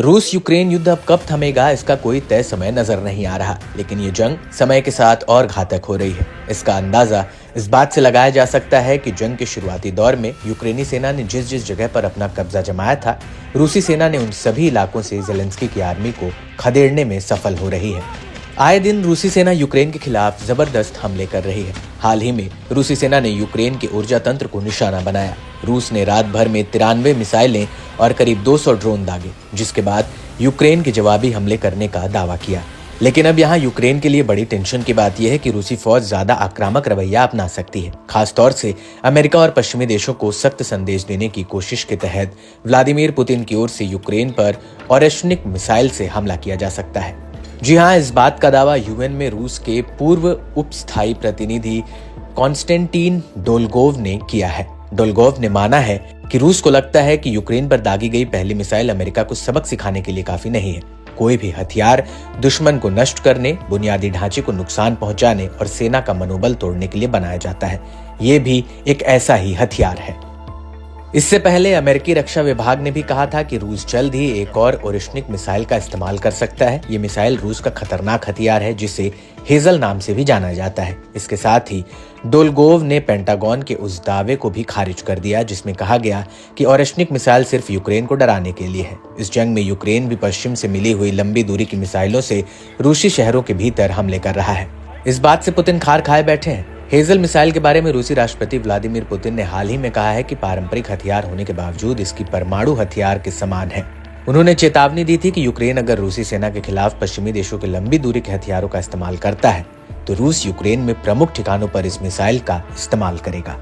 रूस यूक्रेन युद्ध अब कब थमेगा इसका कोई तय समय नजर नहीं आ रहा, लेकिन ये जंग समय के साथ और घातक हो रही है। इसका अंदाजा इस बात से लगाया जा सकता है कि जंग के शुरुआती दौर में यूक्रेनी सेना ने जिस जिस जगह पर अपना कब्जा जमाया था, रूसी सेना ने उन सभी इलाकों से जेलेंस्की की आर्मी को खदेड़ने में सफल हो रही है। आए दिन रूसी सेना यूक्रेन के खिलाफ जबरदस्त हमले कर रही है। हाल ही में रूसी सेना ने यूक्रेन के ऊर्जा तंत्र को निशाना बनाया। रूस ने रात भर में 93 मिसाइलें और करीब 200 ड्रोन दागे, जिसके बाद यूक्रेन के जवाबी हमले करने का दावा किया। लेकिन अब यहाँ यूक्रेन के लिए बड़ी टेंशन की बात यह है कि रूसी फौज ज्यादा आक्रामक रवैया अपना सकती है। खासतौर से अमेरिका और पश्चिमी देशों को सख्त संदेश देने की कोशिश के तहत व्लादिमीर पुतिन की ओर से यूक्रेन पर ओरेश्निक मिसाइल से हमला किया जा सकता है। जी हाँ, इस बात का दावा यूएन में रूस के पूर्व उप स्थायी प्रतिनिधि कॉन्स्टेंटीन डोलगोव ने किया है। डोलगोव ने माना है कि रूस को लगता है कि यूक्रेन पर दागी गई पहली मिसाइल अमेरिका को सबक सिखाने के लिए काफी नहीं है। कोई भी हथियार दुश्मन को नष्ट करने, बुनियादी ढांचे को नुकसान पहुंचाने और सेना का मनोबल तोड़ने के लिए बनाया जाता है। ये भी एक ऐसा ही हथियार है। इससे पहले अमेरिकी रक्षा विभाग ने भी कहा था कि रूस जल्द ही एक और ओरेश्निक मिसाइल का इस्तेमाल कर सकता है। ये मिसाइल रूस का खतरनाक हथियार है, जिसे हेजल नाम से भी जाना जाता है। इसके साथ ही डोलगोव ने पेंटागन के उस दावे को भी खारिज कर दिया जिसमें कहा गया कि ओरेश्निक मिसाइल सिर्फ यूक्रेन को डराने के लिए है। इस जंग में यूक्रेन भी पश्चिम से मिली हुई लंबी दूरी की मिसाइलों से रूसी शहरों के भीतर हमले कर रहा है। इस बात से पुतिन खार खाए बैठे हैं। हेजल मिसाइल के बारे में रूसी राष्ट्रपति व्लादिमीर पुतिन ने हाल ही में कहा है कि पारंपरिक हथियार होने के बावजूद इसकी परमाणु हथियार के समान है। उन्होंने चेतावनी दी थी कि यूक्रेन अगर रूसी सेना के खिलाफ पश्चिमी देशों के लंबी दूरी के हथियारों का इस्तेमाल करता है तो रूस यूक्रेन में प्रमुख ठिकानों पर इस मिसाइल का इस्तेमाल करेगा।